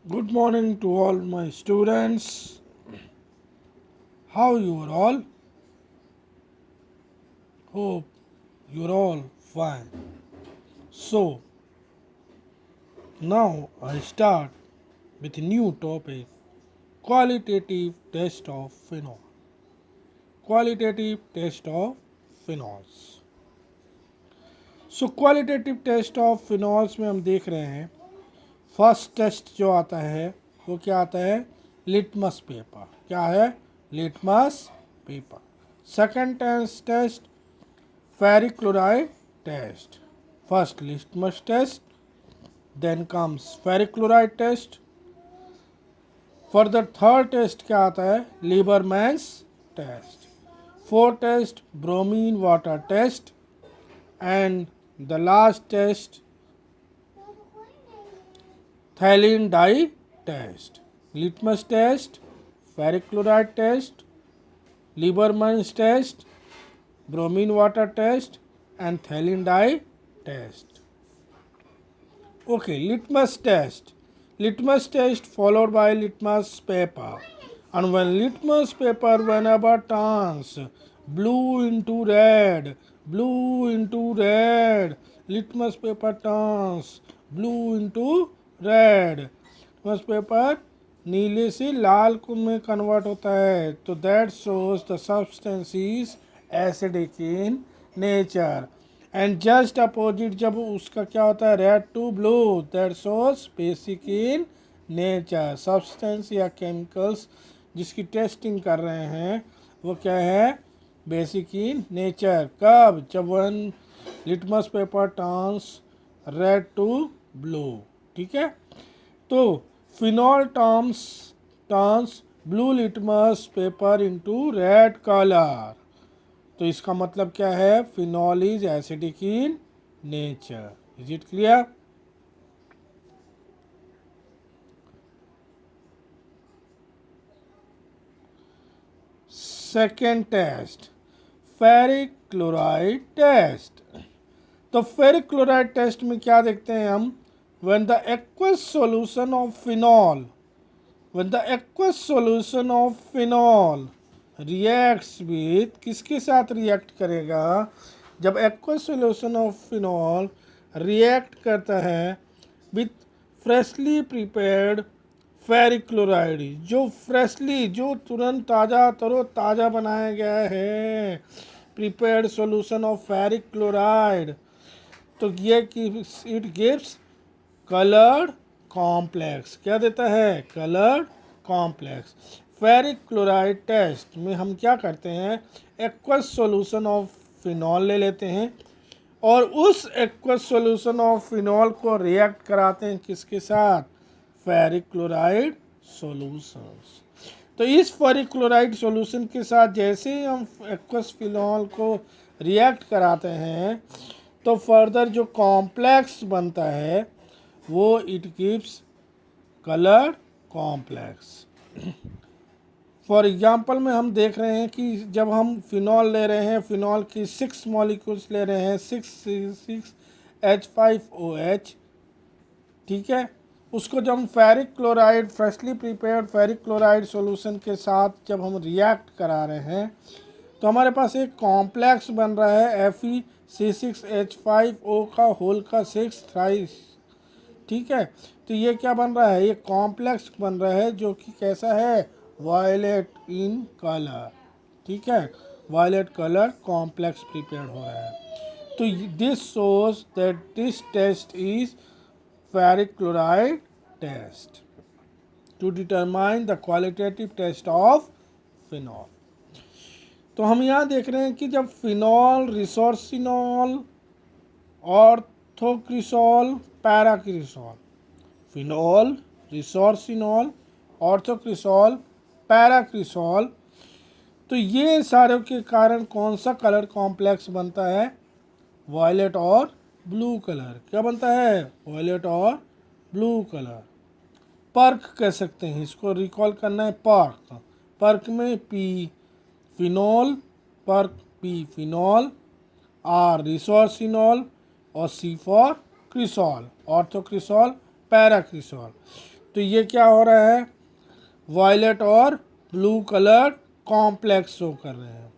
Good morning to all my students. How you are all? Hope you're all fine. So now I start with a new topic, qualitative test of phenol. Qualitative test of phenols. So qualitative test of phenols में हम देख रहे हैं first test जो आता है वो क्या आता है, लिटमस पेपर. क्या है? Litmus paper. Second test ferric chloride test. First litmus test, then comes ferric chloride test. Further third test क्या आता है, Lieberman's test. Fourth test bromine water test, and the last test phthalate dye test. Litmus test, ferric chloride test, Lieberman's test, bromine water test, and phthalate dye test. Okay, litmus test. Litmus test followed by litmus paper. And when litmus paper whenever turns blue into red, litmus paper turns blue into red. Litmus paper नीले से लाल में convert होता है, तो that shows the substance is acidic in nature. And just opposite जब उसका क्या होता है, red to blue, that shows basic in nature. Substance या केमिकल्स जिसकी टेस्टिंग कर रहे हैं वो क्या है, बेसिक इन नेचर. कब? जब when litmus paper turns red to blue. ठीक है, तो phenol turns blue litmus paper into red colour. तो इसका मतलब क्या है, phenol is acidic in nature. Is it clear? Second test, ferric chloride test. तो फेरिक क्लोराइड टेस्ट में क्या देखते हैं हम, when the aqueous solution of phenol reacts with, किसके साथ रिएक्ट करेगा, जब aqueous solution of phenol react करता है with freshly prepared ferric chloride, जो तुरंत ताज़ा बनाया गया है prepared solution of ferric chloride, तो ये इट गिव्स कलर्ड कॉम्प्लेक्स. क्या देता है? Coloured complex. Ferric chloride test में हम क्या करते हैं, एक्वस सॉल्यूशन ऑफ फिनॉल ले लेते हैं और उस एक्वस सॉल्यूशन ऑफ फिनॉल को रिएक्ट कराते हैं किसके साथ, फेरिक क्लोराइड सॉल्यूशंस. तो इस फेरिक क्लोराइड सॉल्यूशन के साथ जैसे ही हम एक्वस फिनॉल को रिएक्ट कराते हैं तो फर्दर जो कॉम्प्लेक्स बनता है वो it gives coloured complex. For example में हम देख रहे हैं कि जब हम फिनॉल ले रहे हैं, फिनॉल की 6 मॉलिक्यूल्स ले रहे हैं, 6H5OH. ठीक है, उसको जब हम ferric chloride freshly prepared ferric chloride solution के साथ जब हम रिएक्ट करा रहे हैं तो हमारे पास एक कॉम्प्लेक्स बन रहा है FeC6H5O का होल का 6 थ्राइस. ठीक है, तो ये क्या बन रहा है, ये कॉम्प्लेक्स बन रहा है जो कि कैसा है, वायलेट इन कलर. ठीक है, वायलेट कलर कॉम्प्लेक्स प्रिपेयर हो रहा है. तो this shows that this test is ferric chloride test to determine the qualitative test of phenol. तो हम यहाँ देख रहे हैं कि जब phenol, resorcinol, orthocresol, paracresol, phenol, resorcinol, orthocresol, paracresol, तो ये सारे के कारण कौन सा कलर कॉम्प्लेक्स बनता है, वायलेट और ब्लू कलर. क्या बनता है, वायलेट और ब्लू कलर. पर्क कह सकते हैं इसको, रिकॉल करना है पर्क. पर्क में P phenol, perk P phenol, R resorcinol और सी फॉर क्रिसॉल, ऑर्थोक्रिसॉल, पैराक्रिसॉल. तो ये क्या हो रहा है, वायलेट और ब्लू कलर कॉम्प्लेक्स शो कर रहे हैं।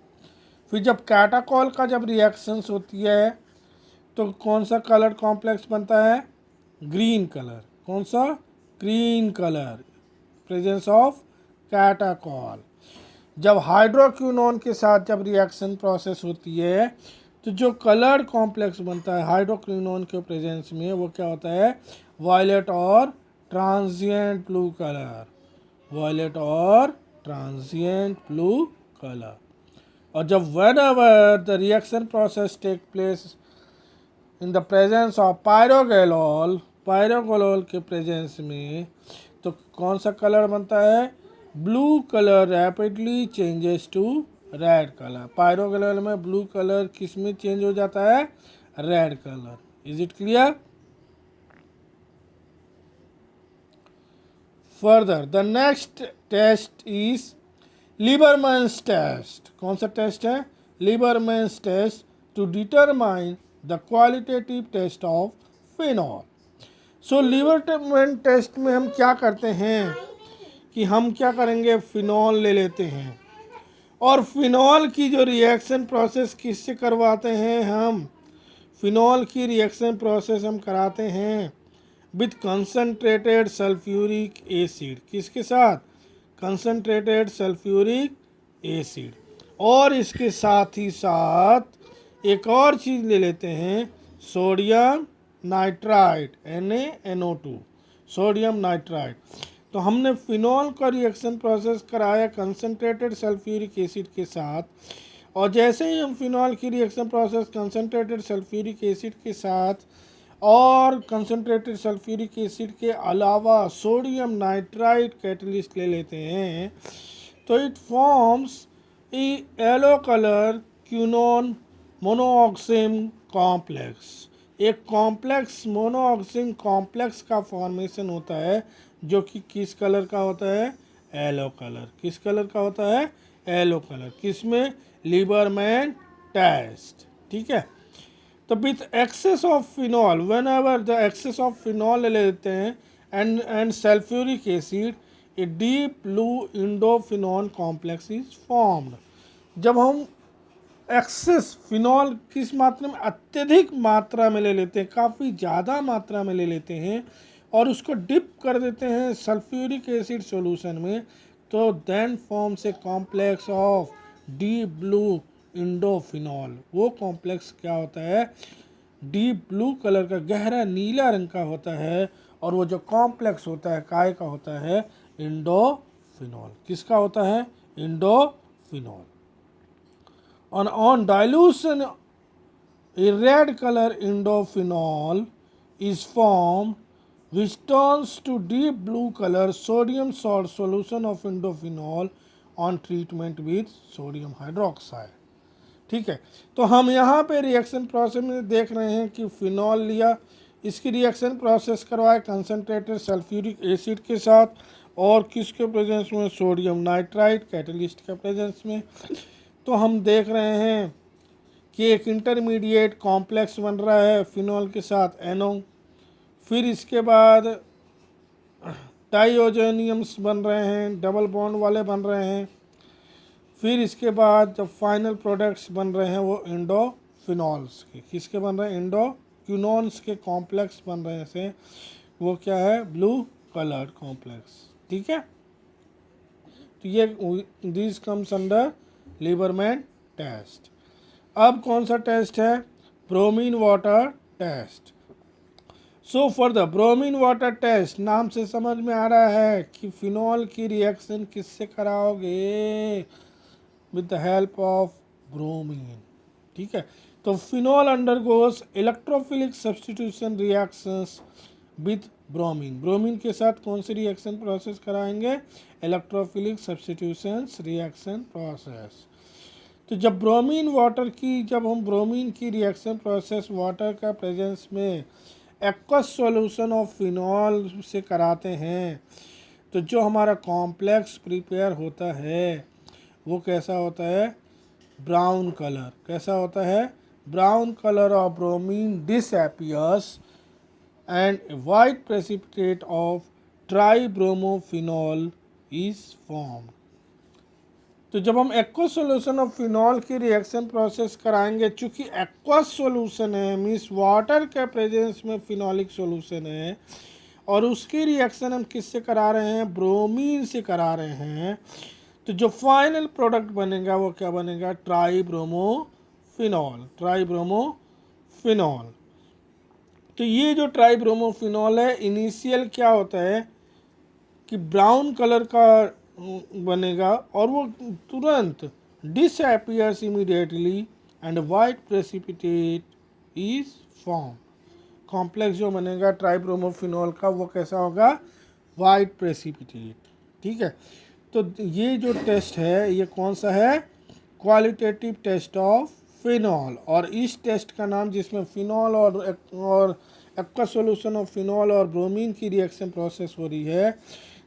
फिर जब कैटाकॉल का जब रिएक्शंस होती है तो कौन सा कलर कॉम्प्लेक्स बनता है, ग्रीन कलर। कौन सा, ग्रीन कलर, प्रेजेंस ऑफ कैटाकॉल। जब हाइड्रोक्विनोन के साथ जब रिएक्शन प्रोसेस होती है तो जो कलर कॉम्प्लेक्स बनता है हाइड्रोक्विनोन के प्रेजेंस में वो क्या होता है, वायलेट और ट्रांजिएंट ब्लू कलर, वायलेट और ट्रांजिएंट ब्लू कलर। और जब whenever the reaction process take place in the presence of पायरोगेलोल, पायरोगेलोल के प्रेजेंस में तो कौन सा कलर बनता है, blue colour rapidly changes to red colour. पायरोगेलोल में ब्लू कलर किस में चेंज हो जाता है, red colour. Is it clear? Further the next test is Liebermann's test. कौन सा टेस्ट है, Liebermann's test to determine the qualitative test of phenol. So Liebermann test में हम क्या करते हैं कि हम क्या करेंगे, फिनॉल ले लेते हैं और फिनॉल की जो रिएक्शन प्रोसेस किससे करवाते हैं, हम फिनॉल की रिएक्शन प्रोसेस हम कराते हैं विथ कंसनट्रेटेड सल्फ्यूरिक एसिड। किसके साथ, कंसनट्रेटेड सल्फ्यूरिक एसिड। और इसके साथ ही साथ एक और चीज़ ले लेते हैं, sodium nitrite, NaNO2, sodium nitrite. तो हमने फिनॉल का रिएक्शन प्रोसेस कराया कंसनट्रेटेड सल्फ्यूरिक एसिड के साथ, और जैसे ही हम फिनॉल की reaction process concentrated sulphuric acid के साथ और कंसनट्रेटेड सल्फ्यूरिक एसिड के अलावा सोडियम नाइट्राइट कैटलिस्ट ले लेते हैं तो it forms a yellow colour quinone monoxime complex. एक कॉम्प्लेक्स मोनोऑक्सिम कॉम्प्लेक्स का फॉर्मेशन होता है जो कि किस कलर का होता है, येलो कलर। किस कलर का होता है, येलो कलर। किसमें, लीबरमैन टेस्ट। ठीक है। तो with excess of phenol, whenever the excess of phenol ले लेते हैं and sulphuric acid, a deep blue indophenol complex is formed. जब हम एक्सेस फिनॉल किस मात्रा में, अत्यधिक मात्रा में ले लेते हैं, काफ़ी ज़्यादा मात्रा में ले लेते हैं और उसको डिप कर देते हैं सल्फ्यूरिक एसिड सॉल्यूशन में, तो then forms a complex of deep blue indophenol. वो कॉम्प्लेक्स क्या होता है, डीप ब्लू कलर का, गहरा नीला रंग का होता है। और वो जो कॉम्प्लेक्स होता है काय का होता है, इंडोफिनॉल। किसका होता है, इंडोफिनॉल। on dilution a red color indophenol is formed which turns to deep blue color sodium salt solution of indophenol on treatment with sodium hydroxide। ठीक है। तो हम यहाँ पे रिएक्शन प्रोसेस में देख रहे हैं कि फिनॉल लिया, इसकी रिएक्शन प्रोसेस करवाए कंसनट्रेटेड सल्फ्यूरिक एसिड के साथ और किसके प्रेजेंस में, सोडियम नाइट्राइट कैटलिस्ट के प्रेजेंस में। तो हम देख रहे हैं कि एक इंटरमीडिएट कॉम्प्लेक्स बन रहा है फिनॉल के साथ NO, फिर इसके बाद डाइओजेनियम्स बन रहे हैं, डबल बॉन्ड वाले बन रहे हैं, फिर इसके बाद जब फाइनल प्रोडक्ट्स बन रहे हैं वो इंडोफिनॉल्स के, किसके बन रहे हैं, इंडोक्विनोन्स के कॉम्प्लेक्स बन रहे हैं, वो क्या है, ब्लू कलर कॉम्प्लेक्स। ठीक है। तो ये this comes under Liebermann test. अब कौन सा टेस्ट है, bromine water test. So for the bromine water test, नाम से समझ में आ रहा है कि फिनॉल की रिएक्शन किससे कराओगे, with the help of bromine. ठीक है। तो phenol undergoes electrophilic substitution reactions with bromine. Bromine के साथ कौन सी रिएक्शन प्रोसेस कराएंगे, इलेक्ट्रोफिलिक सब्स्टिट्यूशन रिएक्शन प्रोसेस। तो जब ब्रोमीन वाटर की, जब हम ब्रोमीन की रिएक्शन प्रोसेस वाटर का प्रेजेंस में एक्वस सॉल्यूशन ऑफ फिनॉल से कराते हैं तो जो हमारा कॉम्प्लेक्स प्रिपेयर होता है वो कैसा होता है, ब्राउन कलर। कैसा होता है, brown colour of bromine disappears and a white precipitate of tribromophenol is form. तो जब हम एक्वा सॉल्यूशन ऑफ फिनॉल की रिएक्शन प्रोसेस कराएंगे, चूँकि एक्वा सॉल्यूशन है मीन्स वाटर के प्रेजेंस में फिनॉलिक सॉल्यूशन है, और उसकी रिएक्शन हम किससे करा रहे हैं, ब्रोमीन से करा रहे हैं, तो जो फाइनल प्रोडक्ट बनेगा वो क्या बनेगा, ट्राइब्रोमोफिनॉल। ट्राइब्रोमोफिनॉल। तो ये जो ट्राइब्रोमोफिनॉल है, इनिशियल क्या होता है कि ब्राउन कलर का बनेगा और वो तुरंत disappears immediately and white precipitate is form. Complex जो बनेगा ट्राइब्रोमोफिनॉल का वो कैसा होगा, वाइट प्रेसिपिटेट। ठीक है, तो ये जो टेस्ट है ये कौन सा है, क्वालिटेटिव टेस्ट ऑफ फिनॉल। और इस टेस्ट का नाम, जिसमें फिनॉल और एक्वा सॉल्यूशन ऑफ फिनॉल और ब्रोमीन की रिएक्शन प्रोसेस हो रही है,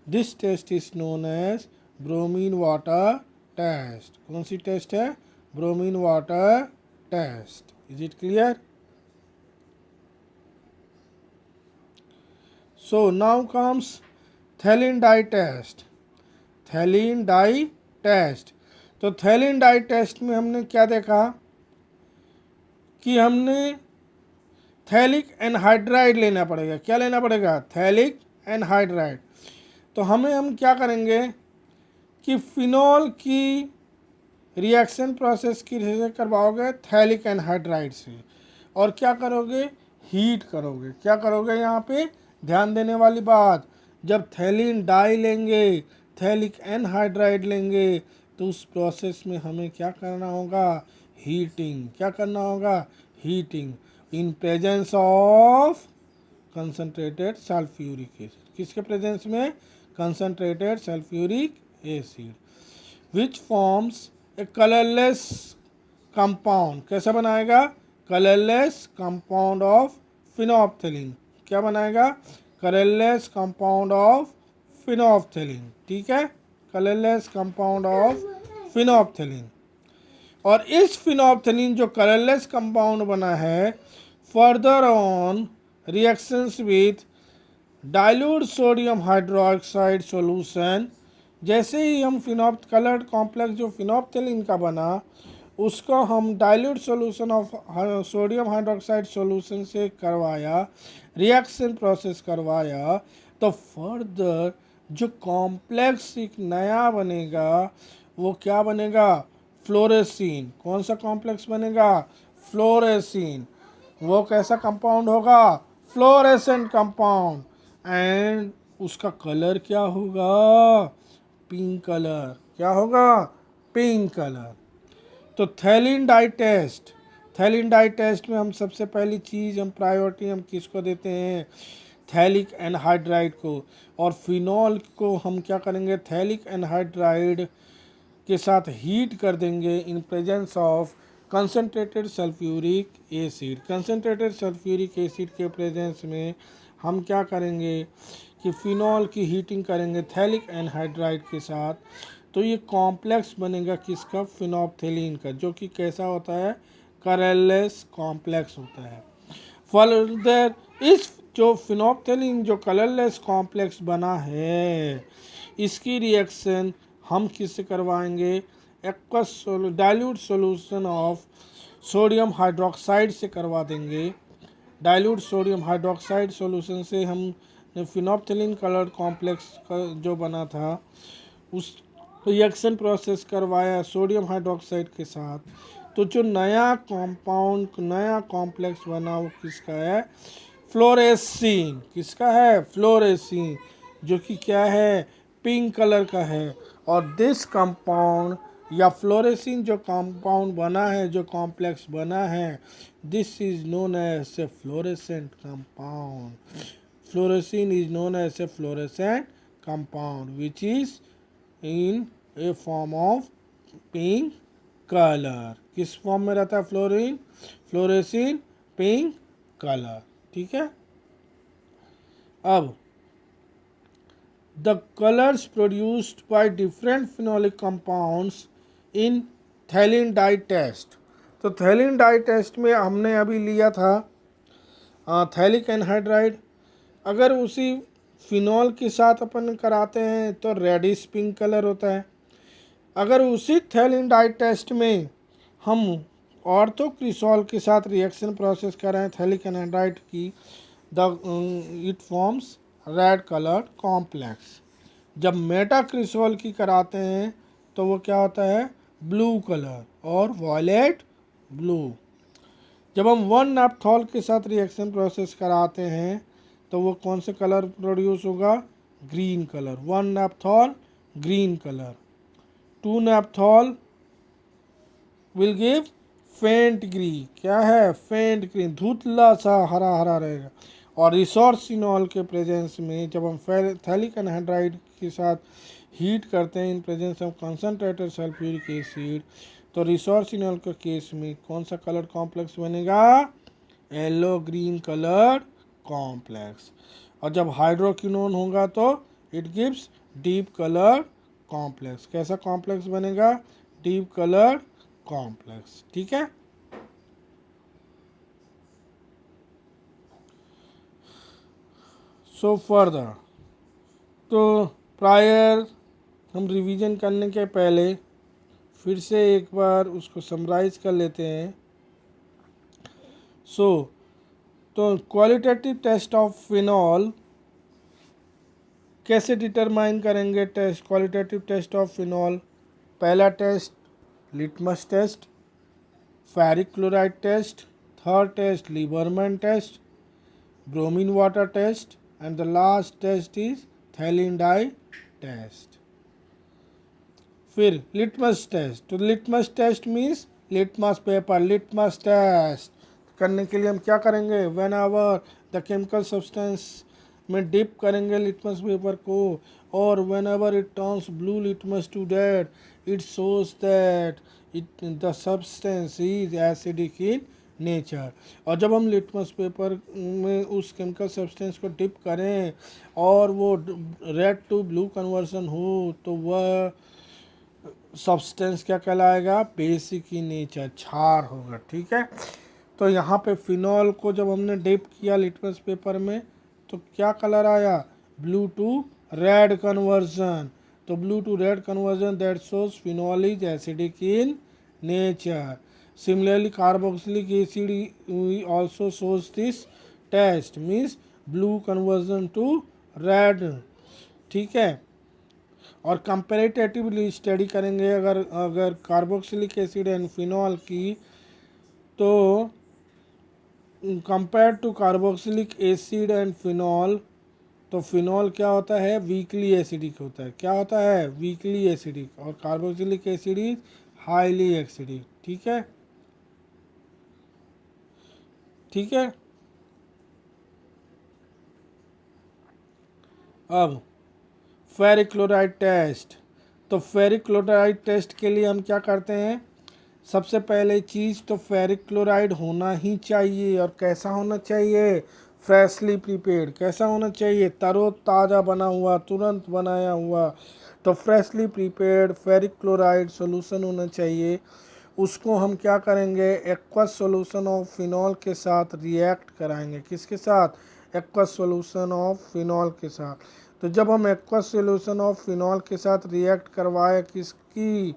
this test is known as bromine water test. कौन सी टेस्ट है, bromine water test. Is it clear? So now comes phthalein dye test. Phthalein dye test. तो phthalein dye test में हमने क्या देखा कि हमने थैलिक एनहाइड्राइड लेना पड़ेगा। क्या लेना पड़ेगा, थैलिक एनहाइड्राइड। तो हम क्या करेंगे कि फिनॉल की रिएक्शन प्रोसेस की करवाओगे थैलिक एनहाइड्राइड से, और क्या करोगे, हीट करोगे। क्या करोगे, यहाँ पे ध्यान देने वाली बात, जब थैलिन डाई लेंगे, थैलिक एनहाइड्राइड लेंगे, तो उस प्रोसेस में हमें क्या करना होगा, हीटिंग। क्या करना होगा, heating in presence of concentrated sulphuric acid. किसके प्रेजेंस में, concentrated sulphuric acid, which forms a colourless compound. कैसा बनाएगा, कलरलेस कंपाउंड ऑफ फिनोप्थेलिन। क्या बनाएगा, कलरलेस कंपाउंड ऑफ फिनोप्थेलिन। ठीक है, कलरलेस कंपाउंड ऑफ फिनोप्थेलिन। और इस फिनोप्थेलिन जो कलरलेस कंपाउंड बना है, further on reactions with dilute sodium hydroxide solution, जैसे ही हम कलर्ड कॉम्प्लेक्स जो फिनोप्थेलिन का बना, उसको हम dilute solution of sodium hydroxide solution से करवाया, रिएक्शन प्रोसेस करवाया, तो फर्दर जो कॉम्प्लेक्स एक नया बनेगा वो क्या बनेगा, फ्लोरेसिन। कौन सा कॉम्प्लेक्स बनेगा, फ्लोरेसिन। वो कैसा कंपाउंड होगा, फ्लोरेसेंट कंपाउंड, एंड उसका कलर क्या होगा, पिंक कलर। क्या होगा, पिंक कलर। तो phthalein dye test, phthalein dye test में हम सबसे पहली चीज़, हम प्रायोरिटी हम किसको देते हैं, थैलिक एनहाइड्राइड को। और फिनॉल को हम क्या करेंगे, थैलिक एनहाइड्राइड के साथ हीट कर देंगे in presence of concentrated sulphuric acid. Concentrated sulphuric acid के प्रेजेंस में हम क्या करेंगे कि फिनॉल की हीटिंग करेंगे थैलिक एनहाइड्राइड के साथ। तो ये कॉम्प्लेक्स बनेगा किसका, फिनोप्थेलिन का, जो कि कैसा होता है, कलरलेस कॉम्प्लेक्स होता है। फर्दर इस जो फिनोप्थेलिन जो कलरलेस कॉम्प्लेक्स बना है, इसकी रिएक्शन हम किससे करवाएंगे, aqueous dilute solution of sodium hydroxide से करवा देंगे। डाइल्यूट सोडियम हाइड्रोक्साइड सॉल्यूशन से हम फिनोप्थेलिन कलर्ड कॉम्प्लेक्स का जो बना था उस रिएक्शन प्रोसेस करवाया सोडियम हाइड्रोक्साइड के साथ। तो जो नया कंपाउंड, नया कॉम्प्लेक्स बना वो किसका है, फ्लोरेसिन। किसका है, फ्लोरेसिन, जो कि क्या है, पिंक कलर का है। और दिस कंपाउंड या फ्लोरेसिन जो कंपाउंड बना है, जो कॉम्प्लेक्स बना है, this is known as a fluorescent compound. Fluorescein is known as a fluorescent compound which is in a form of pink colour. किस फॉर्म में रहता है फ्लोरेसिन, पिंक कलर। ठीक है, अब the colors produced by different phenolic compounds in phthalein dye test. तो phthalein dye test में हमने अभी लिया था थैलिक एनहाइड्राइड। अगर उसी फिनॉल के साथ अपन कराते हैं तो रेडिश पिंक कलर होता है। अगर उसी थैलिन डाई टेस्ट में हम ऑर्थोक्रिसॉल के साथ रिएक्शन प्रोसेस करें थैलिक एनहाइड्राइड की, the it forms red coloured complex. जब मेटाक्रिसॉल की कराते हैं तो वो क्या होता है, ब्लू कलर और वॉयलेट ब्लू। जब हम 1 नापथॉल के साथ रिएक्शन प्रोसेस कराते हैं तो वो कौन से कलर प्रोड्यूस होगा, green colour. 1 naphthol green colour. 2 naphthol will give faint green, क्या है, फेंट ग्रीन, धुंधला सा हरा हरा रहेगा। और रिसोर्सिनॉल के प्रेजेंस में जब हम थैलिक एनहाइड्राइड के साथ हीट करते हैं in presence of concentrated sulphuric acid, तो रिसोर्सिनॉल के केस में कौन सा कलर कॉम्प्लेक्स बनेगा, येलो ग्रीन कलर कॉम्प्लेक्स। और जब हाइड्रोक्विनोन होगा तो it gives deep colour complex. कैसा कॉम्प्लेक्स बनेगा, डीप कलर कॉम्प्लेक्स। ठीक है। सो फर्दर, तो प्रायर हम रिवीजन करने के पहले फिर से एक बार उसको समराइज कर लेते हैं। तो क्वालिटेटिव टेस्ट ऑफ फिनॉल कैसे डिटरमाइन करेंगे, test qualitative test of phenol. पहला test litmus test, ferric chloride test, third test Liebermann test, bromine water test, and the last test is thallin dye test. फिर litmus test, तो litmus test means litmus paper, litmus test करने के लिए हम क्या करेंगे, when our the chemical substance में dip करेंगे लिटमस पेपर को, और whenever it turns blue litmus to date, it shows that it the substance is acidic in nature. और जब हम लिटमस पेपर में उस केमिकल सब्सटेंस को डिप करें और वो रेड टू ब्लू कन्वर्सन हो तो वह सब्सटेंस क्या कहलाएगा, बेसिक इन नेचर, क्षार होगा। ठीक है। तो यहाँ पे फिनॉल को जब हमने डिप किया लिटमस पेपर में तो क्या कलर आया, ब्लू टू रेड कन्वर्जन। तो blue to red conversion that shows phenol is acidic in nature. Similarly, carboxylic acid also shows this test, means blue conversion to red। ठीक है। और comparatively study करेंगे अगर कार्बोक्सिलिक एसिड एंड फिनॉल की, तो compare to carboxylic acid and phenol, तो phenol क्या होता है, वीकली एसिडिक होता है। क्या होता है, वीकली एसिडिक। और carboxylic acid is highly acidic. ठीक है। ठीक है। अब फेरिक क्लोराइड टेस्ट, तो फेरिक क्लोराइड टेस्ट के लिए हम क्या करते हैं, सबसे पहले चीज़ तो फेरिक क्लोराइड होना ही चाहिए। और कैसा होना चाहिए, फ्रेशली प्रिपेयर्ड। कैसा होना चाहिए, तरोताज़ा बना हुआ, तुरंत बनाया हुआ। तो freshly prepared ferric chloride solution होना चाहिए। उसको हम क्या करेंगे, एक्वस सॉल्यूशन ऑफ फिनॉल के साथ रिएक्ट कराएंगे। किसके साथ, एक्वस सॉल्यूशन ऑफ फिनॉल के साथ। तो जब हम एक्वस सॉल्यूशन ऑफ फिनॉल के साथ रिएक्ट करवाए किसकी,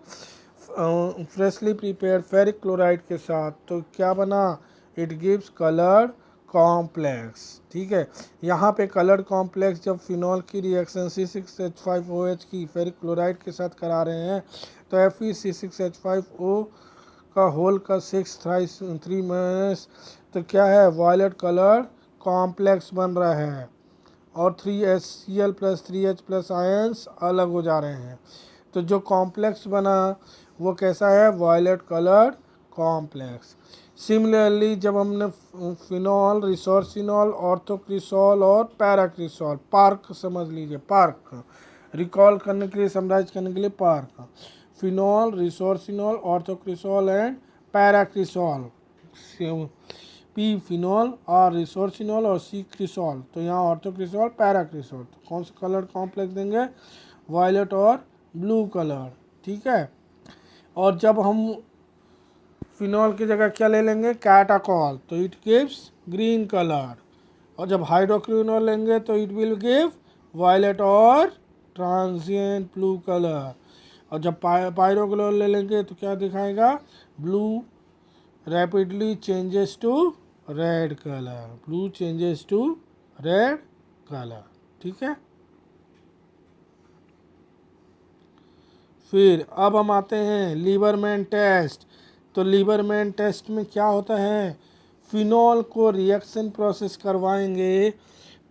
फ्रेशली प्रिपेयर्ड फेरिक क्लोराइड के साथ, तो क्या बना, इट गिव्स कलर्ड कॉम्प्लेक्स। ठीक है। यहाँ पे कलर्ड कॉम्प्लेक्स जब फिनॉल की रिएक्शन C6H5OH की फेरिक क्लोराइड के साथ करा रहे हैं तो FeC6H5O का होल का 6 माइनस, तो क्या है, वायलेट कलर कॉम्प्लेक्स बन रहा है और 3HCl plus 3H plus ions अलग हो जा रहे हैं। तो जो कॉम्प्लेक्स बना वो कैसा है, वायलेट कलर कॉम्प्लेक्स। सिमिलरली जब हमने फिनॉल, रिसोर्सिनॉल, ऑर्थोक्रिसॉल और पैराक्रिसॉल, पार्क समझ लीजिए, पार्क रिकॉल करने के लिए, समराइज करने के लिए, पार्क, phenol, resorcinol, orthocresol and paracresol, P phenol और रिसोर्सिनॉल और सी क्रिसॉल। तो यहाँ ऑर्थोक्रिसॉल, पैराक्रिसॉल, तो कौन सा कलर कॉम्प्लेक्स देंगे, वायलेट और ब्लू कलर। ठीक है। और जब हम फिनॉल की जगह क्या ले लेंगे, कैटाकॉल, तो इट गिव्स ग्रीन कलर। और जब हाइड्रोक्विनोल लेंगे तो इट विल गिव वायलेट और ट्रांजिएंट ब्लू कलर। और जब पायरोग्लोर ले लेंगे तो क्या दिखाएगा, blue rapidly changes to red colour, blue changes to red colour. ठीक है, फिर अब हम आते हैं लीबरमैन टेस्ट। तो लीबरमैन टेस्ट में क्या होता है, फिनॉल को रिएक्शन प्रोसेस करवाएंगे।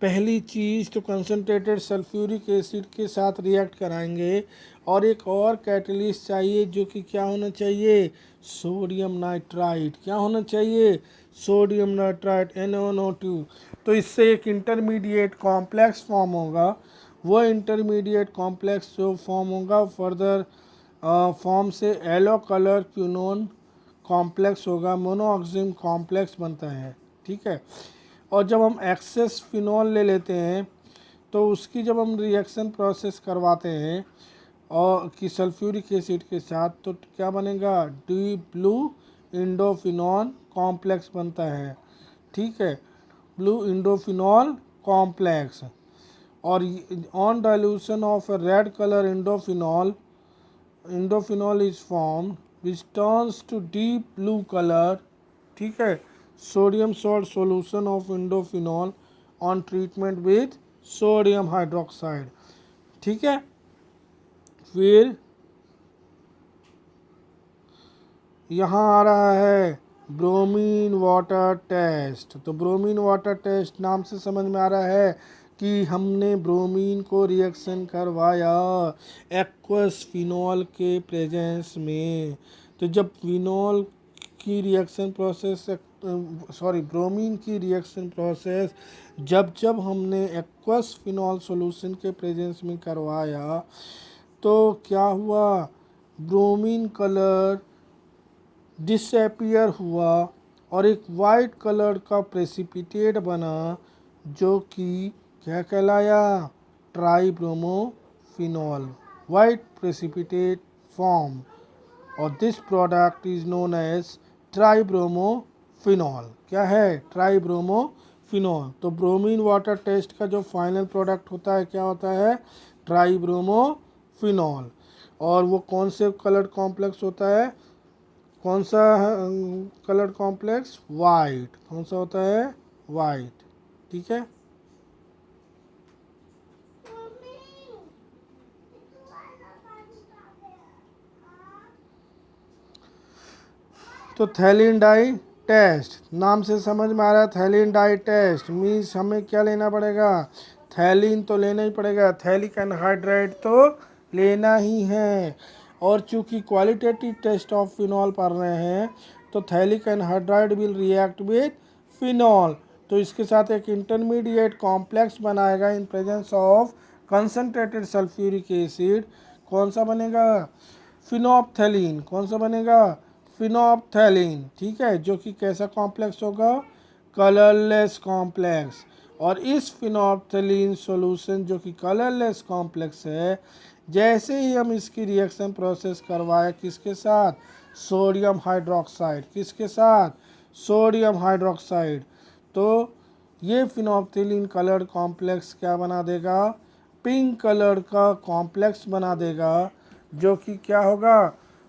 पहली चीज़ तो कंसनट्रेटेड सल्फ्यूरिक एसिड के साथ रिएक्ट कराएंगे, और एक और कैटलिस्ट चाहिए जो कि क्या होना चाहिए, सोडियम नाइट्राइट। क्या होना चाहिए, सोडियम नाइट्राइट NaNO2। तो इससे एक इंटरमीडिएट कॉम्प्लेक्स फॉर्म होगा। वो इंटरमीडिएट कॉम्प्लेक्स जो फॉर्म होगा फर्दर फॉर्म से येलो कलर क्यूनोन कॉम्प्लेक्स होगा, मोनोऑक्सिम कॉम्प्लेक्स बनता है। ठीक है, और जब हम एक्सेस फिनॉल ले लेते हैं तो उसकी जब हम रिएक्शन प्रोसेस करवाते हैं और कि सल्फ्यूरिक एसिड के साथ, तो क्या बनेगा, डीप ब्लू इंडोफिनॉल कॉम्प्लेक्स बनता है। ठीक है, ब्लू इंडोफिनॉल कॉम्प्लेक्स। और on dilution of red colour indophenol is form which turns to deep blue colour. ठीक है, sodium salt solution of indophenol on treatment with sodium hydroxide. ठीक है, फिर यहाँ आ रहा है ब्रोमीन वाटर टेस्ट। तो ब्रोमीन वाटर टेस्ट नाम से समझ में आ रहा है कि हमने ब्रोमीन को रिएक्शन करवाया एक्वस फिनॉल के प्रेजेंस में। तो जब फिनॉल की रिएक्शन प्रोसेस ब्रोमीन की रिएक्शन प्रोसेस जब जब हमने एक्वस फिनॉल सॉल्यूशन के प्रेजेंस में करवाया तो क्या हुआ, ब्रोमीन कलर डिसअपियर हुआ और एक वाइट कलर का प्रेसिपिटेट बना जो कि क्या कहलाया, ट्राइब्रोमोफिनॉल, वाइट प्रेसिपिटेट फॉर्म, और this product is known as tribromophenol. क्या है, ट्राइब्रोमोफिनॉल। तो ब्रोमीन वाटर टेस्ट का जो फाइनल प्रोडक्ट होता है क्या होता है, ट्राइब्रोमोफिनॉल। और वो कौन से कलर कॉम्प्लेक्स होता है, कौन सा कलर कॉम्प्लेक्स, वाइट। कौन सा होता है, वाइट। ठीक है, तो थैलिन डाई टेस्ट नाम से समझ में आ रहा है, थैलिन डाई टेस्ट मीन्स हमें क्या लेना पड़ेगा, थैलिन तो लेना ही पड़ेगा, थैलिक एनहाइड्राइड तो लेना ही है। और चूंकि क्वालिटेटिव टेस्ट ऑफ फिनॉल पढ़ रहे हैं तो phthalic anhydride will react with phenol, तो इसके साथ एक इंटरमीडिएट कॉम्प्लेक्स बनाएगा in presence of concentrated sulphuric acid. कौन सा बनेगा, फिनोप्थेलिन। कौन सा बनेगा, फिनोप्थेलिन। ठीक है, जो कि कैसा कॉम्प्लेक्स होगा, कलरलेस कॉम्प्लेक्स। और इस फिनोप्थेलिन सॉल्यूशन जो कि कलरलेस कॉम्प्लेक्स है, जैसे ही हम इसकी रिएक्शन प्रोसेस करवाए किसके साथ, सोडियम हाइड्रोक्साइड। किसके साथ, सोडियम हाइड्रोक्साइड। तो ये फिनोप्थेलिन कलर्ड कॉम्प्लेक्स क्या बना देगा, पिंक कलर का कॉम्प्लेक्स बना देगा जो कि क्या होगा,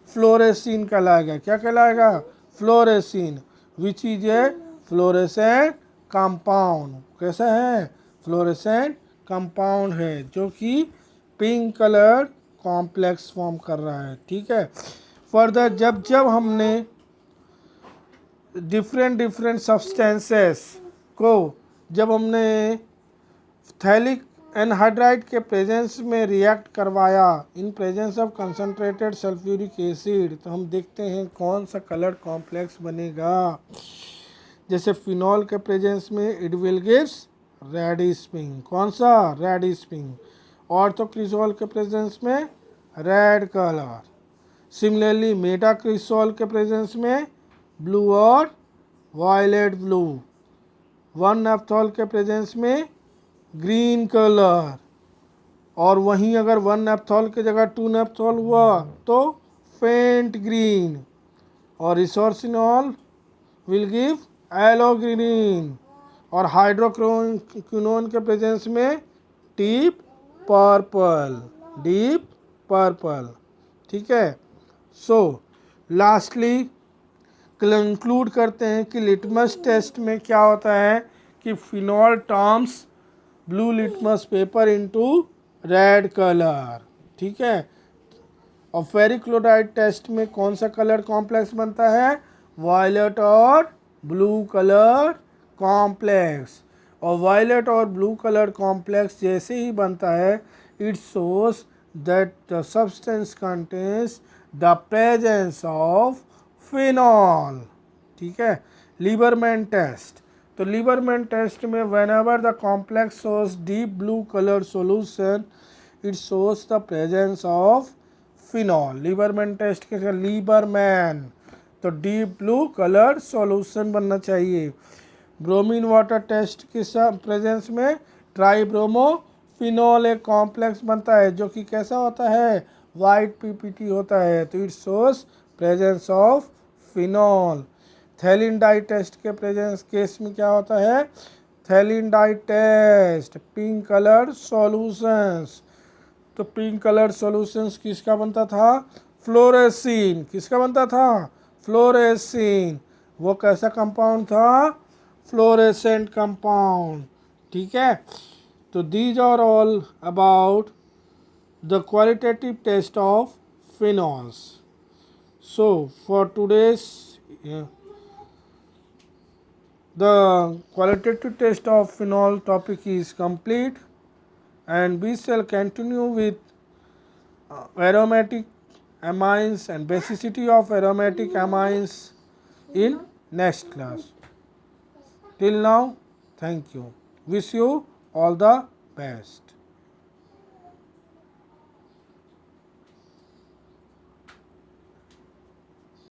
फ्लोरेसिन कहलाएगा। क्या कहलाएगा, fluorescein, which is a fluorescent compound. कैसा है, फ्लोरेसेंट कंपाउंड है जो कि पिंक कलर कॉम्प्लेक्स फॉर्म कर रहा है। ठीक है, फर्दर जब जब हमने डिफरेंट सब्सटेंसेस को जब हमने थैलिक एनहाइड्राइड के प्रेजेंस में रिएक्ट करवाया in presence of concentrated sulphuric acid, तो हम देखते हैं कौन सा कलर कॉम्प्लेक्स बनेगा। जैसे फिनॉल के प्रेजेंस में it will gives reddish pink. कौन सा, रेडिश पिंक। ऑर्थोक्रिसोल के प्रेजेंस में रेड कलर। सिमिलरली मेटाक्रिसोल के प्रेजेंस में ब्लू और वायलेट ब्लू। 1-नेप्थॉल के प्रेजेंस में ग्रीन कलर। और वहीं अगर 1-नेप्थॉल की जगह 2-नेप्थॉल हुआ तो फेंट ग्रीन। और resorcinol will give yellow green. और हाइड्रोक्विनोन के प्रेजेंस में डीप पर्पल, डीप पर्पल। ठीक है। सो लास्टली कंक्लूड करते हैं कि लिटमस टेस्ट में क्या होता है कि phenol turns blue litmus paper into red colour. ठीक है। और फेरिक टेस्ट में कौन सा कलर कॉम्प्लेक्स बनता है? वायलेट और ब्लू कलर कॉम्प्लेक्स। और वायलेट और ब्लू कलर कॉम्प्लेक्स जैसे ही बनता है, it shows that the substance contains the presence of phenol. ठीक है। लीबरमैन टेस्ट, तो लीबरमैन टेस्ट में whenever the complex shows deep blue colour solution, it shows the presence of phenol. Liebermann test के Liebermann, तो deep blue colour solution बनना चाहिए। Bromine water test के presence में ट्राईब्रोमो फिनॉल एक complex बनता है जो कि कैसा होता है? वाइट पीपीटी होता है, तो it shows presence of phenol. Phthalein dye test के प्रेजेंस केस में क्या होता है? Phthalein dye test pink colour solutions, तो पिंक कलर सॉल्यूशंस किसका बनता था? फ्लोरेसिन। किसका बनता था? फ्लोरेसिन। वो कैसा कंपाउंड था? Fluorescent compound. ठीक है। तो these are all about the qualitative test of phenols. So for today's the qualitative test of phenol topic is complete, and we shall continue with aromatic amines and basicity of aromatic amines in next class. Till now, thank you. Wish you all the best.